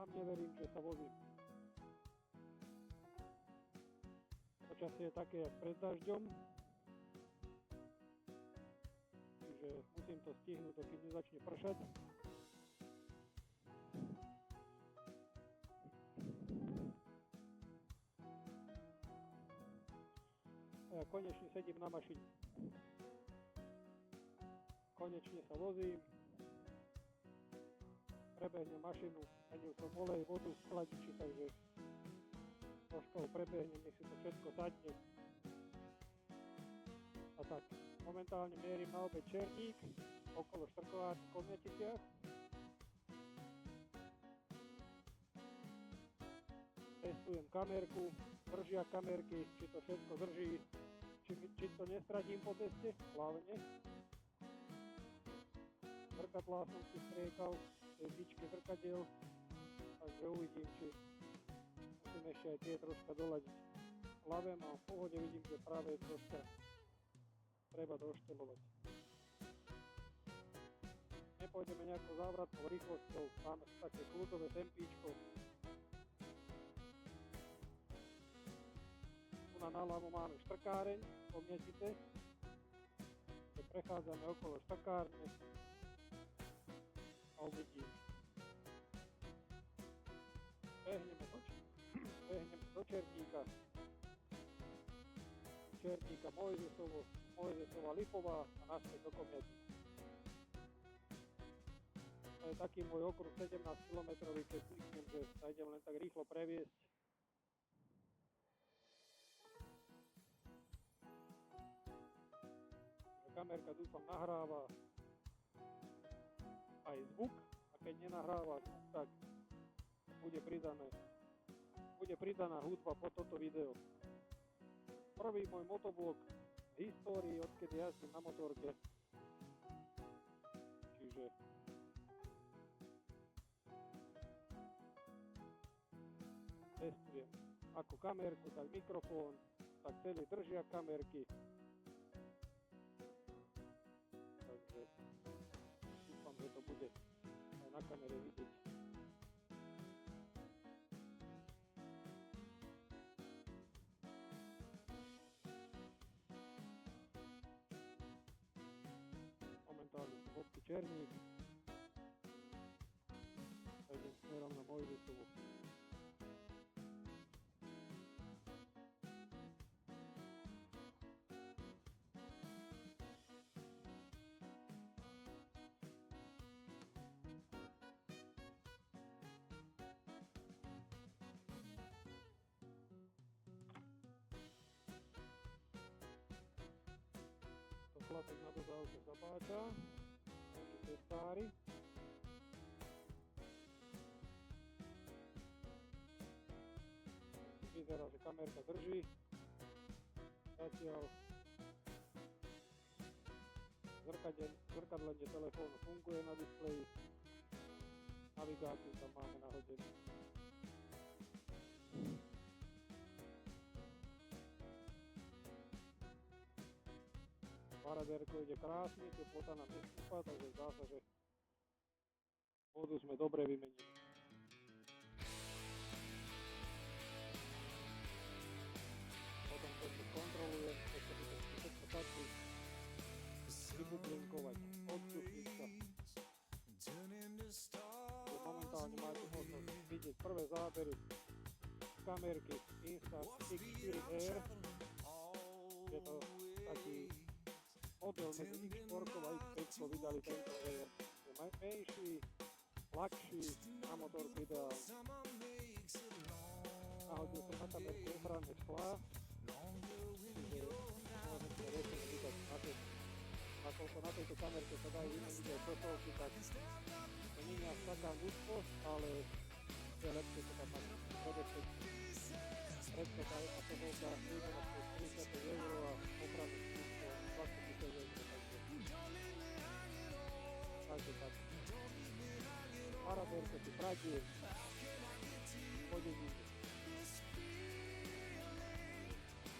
Sám neverím, že sa vozím. Počasie je také, jak pred dažďom. Čiže musím to stihnúť, dokým nezačne pršať. A ja konečne sedím na mašine. Konečne sa vozím. Prebehnem mašinu, menil som olej, vodu, chladiči, takže troška ho prebehnem, nech si to všetko sadne. A tak, momentálne mierim na obec Černík, okolo Štrkovárny v Komneticiach. Testujem kamerku, držia kamerky, či to všetko drží, či to nestratím po ceste, hlavne. Zrkadlá som si striekal, tej bičke zrkadiel, takže uvidím, či musím ešte aj tie troška doladiť. Ľavé mám v pohode, vidím, že práve troška treba doštelovať. Nepôjdeme nejakou závratnou rýchlosťou, máme také kľudové tempíčko. Tu na náľavo máme Štrkáreň, Komnetice, kde prechádzame okolo Štrkárne a uvidíme. Behneme do Černíka. Černíka Mojzesova Lipová a naspäť do Komnetic. To je taký môj okruh 17 km, keď myslím, že sa idem len tak rýchlo previesť. Kamerka dúfam nahráva aj zvuk a keď nenahráva zvuk, tak bude pridaná hudba po toto video. Prvý môj motovlog v histórii, odkedy jazdím na motorke. Čiže testujem ako kamerku, tak mikrofón, tak celý držia kamerky. Takže dúfam, že to bude aj na kamere vidieť. Momentálne som v obci Černík. Idem smerom na Mojzesovu. Chlapec na dodávke zapáča, nejaký testári. Vyzerá, že kamerka drží. Zatiaľ zrkadlenie telefónu funguje na displeji. Navigáciu tam máme nahodenú. Paraderko ide krásne, teplota nám nestúpa, takže zdá sa, že vodu sme dobre vymenili. Potom to kontrolujem, ešte by to všetko taký vybublinkovať, odsušiť sa. Momentálne máte možnosť vidieť prvé zábery z kamerky Insta-X4R. Je to taký model medzi X4 a X5 vydali tento, že je menší, ľahší, na motorku ideálny. Nahodil som na kamerku ochranné sklá, čiže môžem sa väčšine vydať na tejto. Nakoľko na tejto kamerke sa dajú vymeniť aj časovky, tak to nie je až taká ľudskosť, ale je lepšie to tam mať predešeť. Predka tá jedna časovka vyjde na 45 € a ochranné skúško 25 €, takže tak. Paraderko si pradie, podedíte.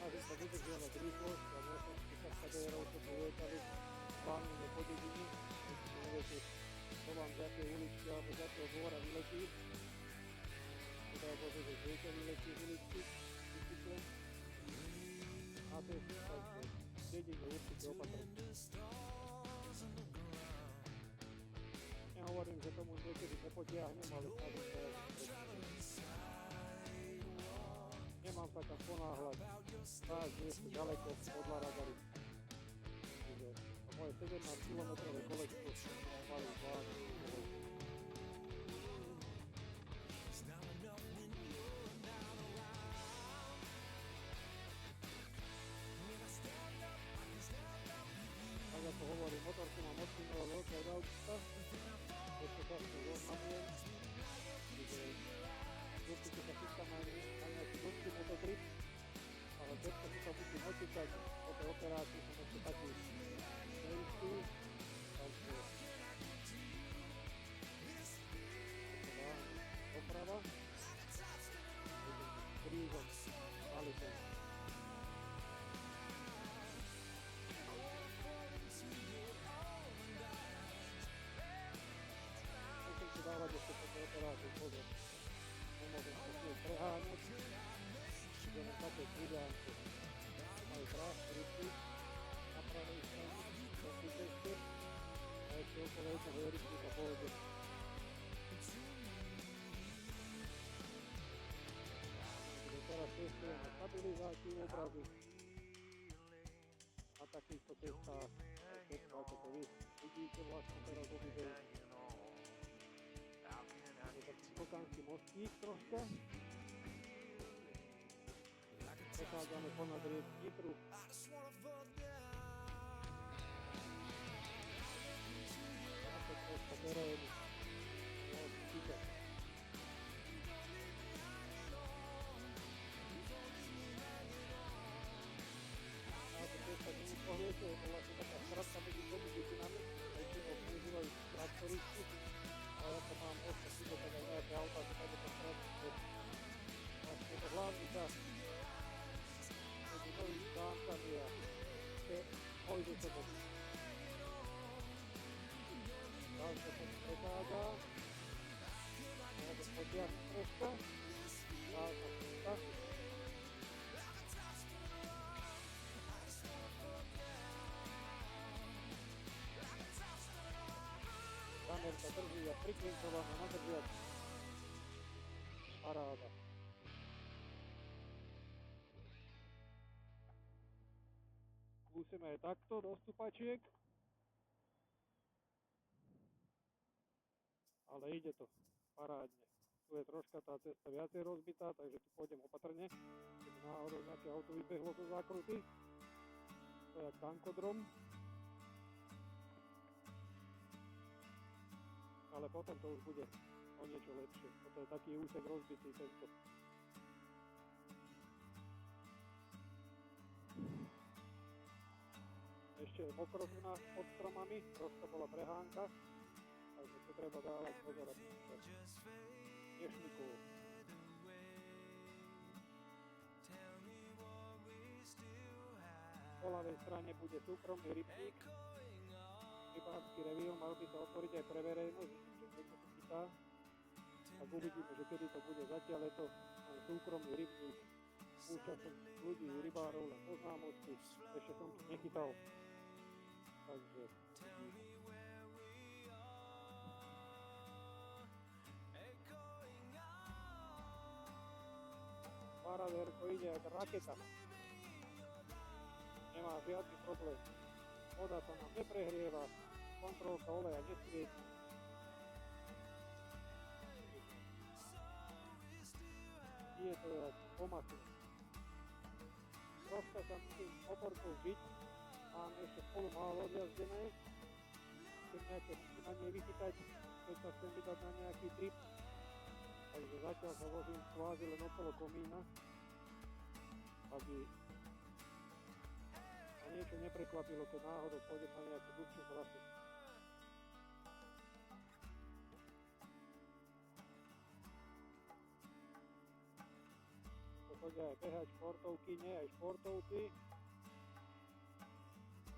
Snažím sa vydržiavať rýchlosť a môžem si sa kadérov, čo povietali, plánujeme po dedine, keď si neviete, čo vám z jakej uličky alebo z jakého dvora vyletí. alebo že viete vyletí z uličky, bicykle na cestu, takže v dedine určite opatrne. Nehovorím, že tomu niekedy nepotiahnem, ale snažím sa nemám sa kam ponáhľať, stáť nie sú ďaleko podľa radaru. Čiže moje 17-kilometrové kolečko mali zvládnu kolečko. Tak ako hovorím, motorku mám odsunula veľké od auta, ešte často zoznamujem, čiže určite sa chystám na nejaký dlhší mototrip, ale všetko si to musím očítať, po tej operácii som ešte taký neistý, takže doprava, krížom, Alisom. Musím si dávať ešte po tej operácii pozor. Nemôžem sa tiež preháňať, ideme také krížánky. Majú krásne rybky na pravej strane, to si ceste a ešte okolo jedného rybníka pôjde. Teraz testujem na stabilizáciu obrazu na takýchto cestách, ako to vy vidíte vlastne teraz vo videu. Je taký skokanský mostík troška. Prechádzame ponad riek Dnipru. A to troška terénu. Cesta nie je pohľadne, je to vlastne taká stratka medzi dvomi dedinami, aj tí ho používajú traktoristi, ale ja to mám ostať síce tak aj nejaké auta, že tak je to stratné. Vlastne je to hlavný čas medzi novými stánkami a pôjde to do. Ďalšia sa mi prechádza, môžem potiahnuť troška, ďalšia cesta. Kamerka drží a priklinkovaná na držiac. Paráda. Skúsime aj takto do stupačiek. Ale ide to parádne. Tu je troška tá cesta viacej rozbitá, takže tu pôjdem opatrne. Keď náhodou nejaké auto vybehlo do zákruty. To je jak tankodrom. Ale potom to už bude o niečo lepšie. Toto je taký úsek rozbitý tento. Ešte je mokro tu pod stromami, troška bola prehánka, takže tu treba dávať pozor, aby sa nešmykol. Po ľavej strane bude súkromný rybník. Rybársky revír, mal by sa otvoriť aj pre verejnosť, že niekto sa chytá. Tak uvidíme, že kedy to bude. Zatiaľ je to aj súkromný rybník. Účastom ľudí, rybárov len poznámosti. Ešte som to nechytal. Takže paradérko ide ako raketa. Nemá žiadny problém. Voda sa nám neprehrieva, kontrolka oleja nesvietí. Je to jak po masle. Troška sa musím motorkou žiť, mám ešte spolu málo odjazdené. Chcem nejaké vnímanie vychytať, keď sa chcem vydať na nejaký trip. Takže zatiaľ sa vozím kvázi len okolo komína, aby a niečo neprekvapilo, keď náhodou pôjdem na nejakú dlhšiu trasu. To chodia aj behať športovky, nie aj športovci.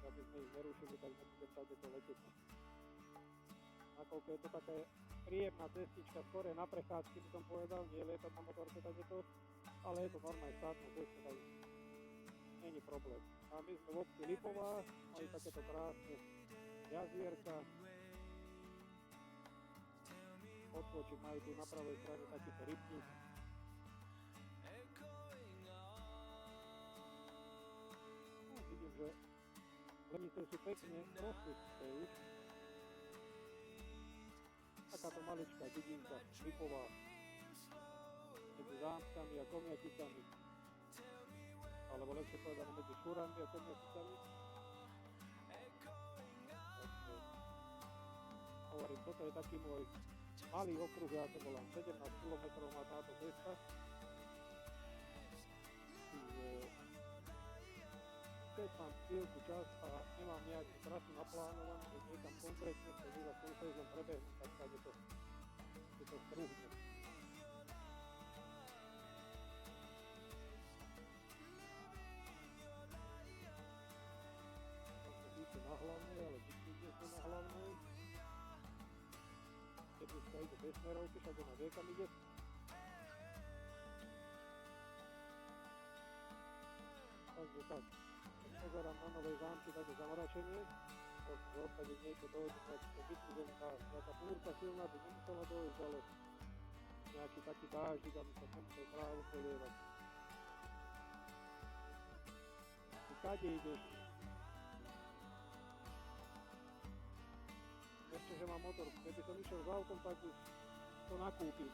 Aby sme ich nerušili, tak nebudem tady to letieť. nakoľko je to také príjemná cestička, skôr na prechádzky by som povedal, nie lietať na motorke takéto, ale je to normálne štátna cesta, tak není problém. A my sme v obci Lipová, mali takéto krásne jazierka, odskočím, majú tu na pravej strane takýto rybník. No, vidím, že Lenice sú pekne rozpustné už. Takáto maličká dedinka, Lipová, medzi Zámkami a Komiaticami, alebo lepšie povedané medzi Šurami a Komiaticami. Takže, hovorím, toto je taký môj malý okruh, ja to volám 17 km má táto cesta. Čiže keď mám chvíľku čas a nemám nejakú trasu naplánovanú, že niekam konkrétne sa za súfezom prebehnúť, tak sa je to strúhne. To sa síce na hlavnej, ale vždy sme na hlavnej. Keď už sa ide bez smerovky, však ona vie, kam ide. Takže tak, keď pozerám na Nové Zámky, také zamračenie, že opäť niečo dojde, nejaké vytúžená, nejaká búrka silná by nemusela dojsť, ale nejaký taký dáždik, aby sa nemusel trávu polievať. Ty kade ideš? Ešte, že mám motor, keby som išiel s autom, tak už to nakúpim.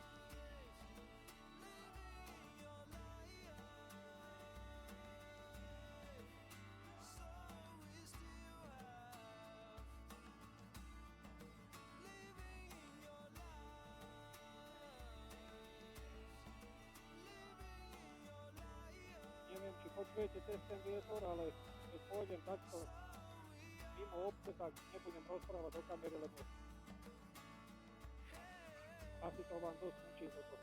Neviem, či počujete cez ten vietor, ale keď pôjdem takto mimo obce, tak nebudem rozprávať do kamery, lebo asi to vám dosť učí toto.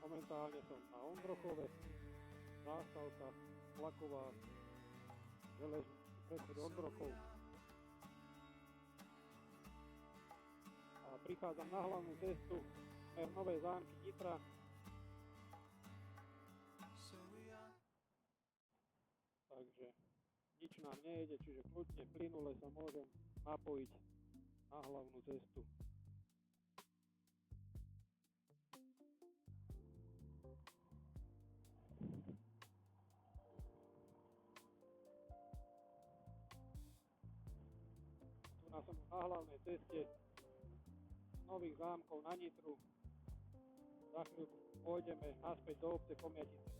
Momentálne som na Ondrochove, zástavka vlaková, železničný prechod Ondrochov. A prichádzam na hlavnú cestu smer Nové Zámky Nitra. Takže nič nám nejde, čiže kľudne, plynule sa môžem napojiť na hlavnú cestu. Som na hlavnej ceste z Nových Zámkov na Nitru. Za chvíľku pôjdeme naspäť do obce Komiatice.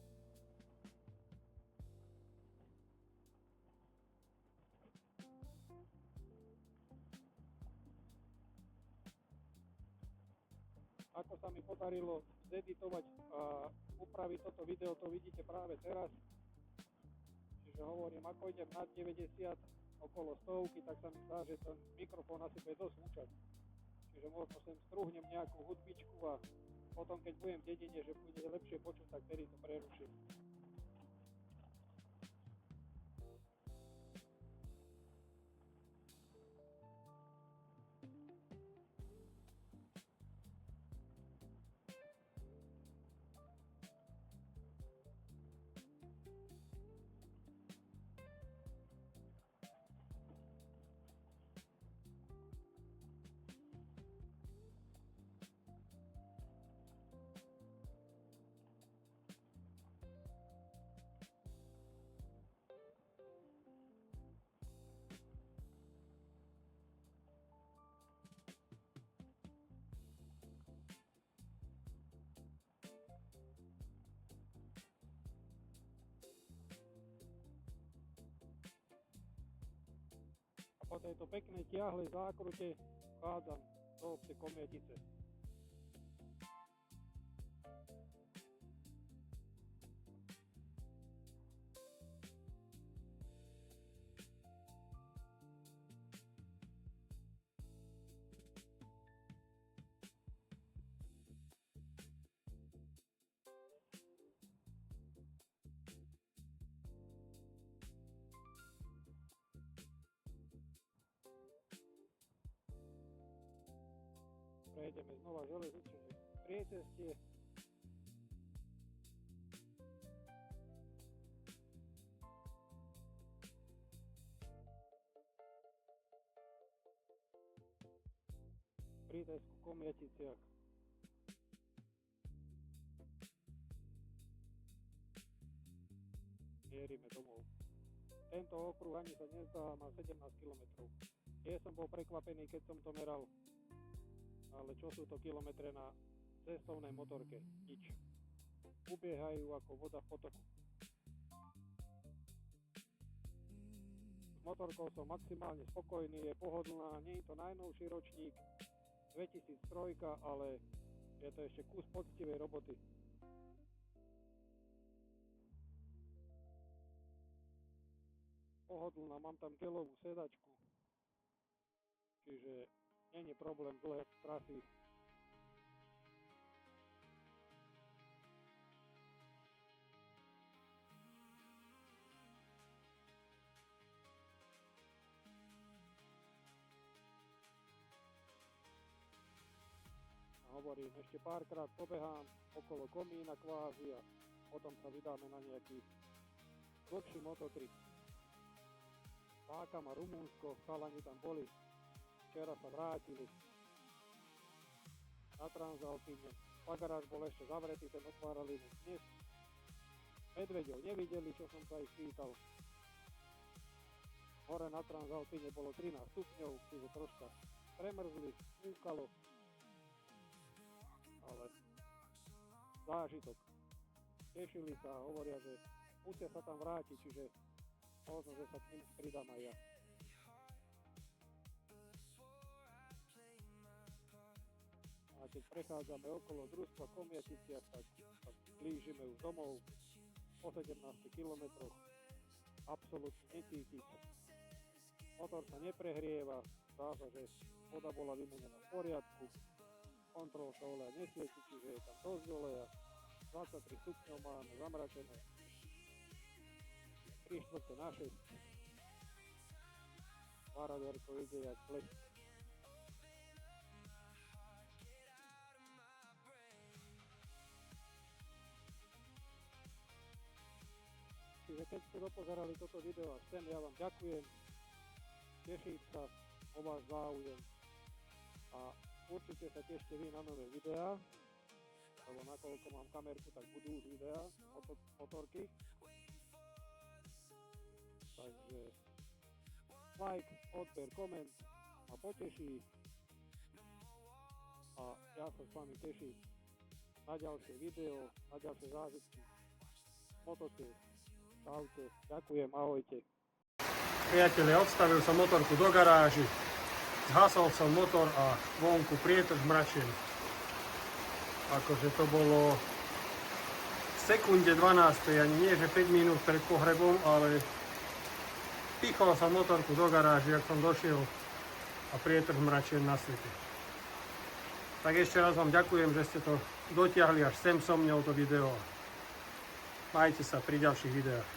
Ako sa mi podarilo zeditovať a upraviť toto video, to vidíte práve teraz. Čiže hovorím, ako idem nad 90, okolo 100, tak sa mi zdá, že ten mikrofón asi bude dosť húčať. Čiže možno sem strúhnem nejakú hudbičku a potom, keď budem v dedine, že bude lepšie počuť, tak tedy to preruším. Po tejto peknej tiahlej zákrute vchádzam do obce Komiatice. prejdeme znova železničné priecestie. Pri Tesku Komiaticiach. Mierime domov. Tento okruh ani sa nezdá, má 17 km. Ja som bol prekvapený, keď som to meral, ale čo sú to kilometre na cestovnej motorke? Nič. Ubiehajú ako voda v potoku. S motorkou som maximálne spokojný, je pohodlná, nie je to najnovší ročník, 2003, ale je to ešte kus poctivej roboty. Pohodlná, mám tam gelovú sedačku, čiže nie je problém dlhé trasy. A hovorím, ešte párkrát pobehám okolo komína kvázi a potom sa vydáme na nejaký dlhší mototrip. Páka ma Rumunsko, chalani tam boli, včera sa vrátili na Transalpíne, Pagaráž bol ešte zavretý, ten otvárali dnes. Medveďov nevideli, čo som sa ich pýtal. Hore na Transalpíne bolo 13 stupňov, čiže troška premrzli, fúkalo, ale zážitok. Tešili sa a hovoria, že musia sa tam vrátiť, čiže možno, že sa k ním pridám aj ja. A keď prechádzame okolo družstva Komiaticiach, tak blížime už domov po 17 kilometroch. Absolútne necítiť. Motor sa neprehrieva, zdá sa, že voda bola vymenená v poriadku. Kontrolka oleja nesvieti, čiže je tam dosť oleja. 23 stupňov máme zamračené. 3/4 na 6. Paraderko ide jak ples. Čiže keď ste dopozerali toto video až sem, ja vám ďakujem. Teším sa o váš záujem. A určite sa tešte vy na nové videá, lebo nakoľko mám kamerku, tak budú už videá motorky. Takže like, odber, koment ma poteší a ja sa s vami teším na ďalšie video, na ďalšie zážitky. Motoke, čaute, ďakujem, ahojte. Priatelia, odstavil som motorku do garáži, zhasol som motor a vonku prietrž mračený. Akože to bolo v sekunde 12, ani nie že 5 minút pred pohrebom, ale pichol som motorku do garáži, ak som došiel a prietrž mračený na svete. Tak ešte raz vám ďakujem, že ste to dotiahli až sem so mňou to video. Majte sa pri ďalších videách.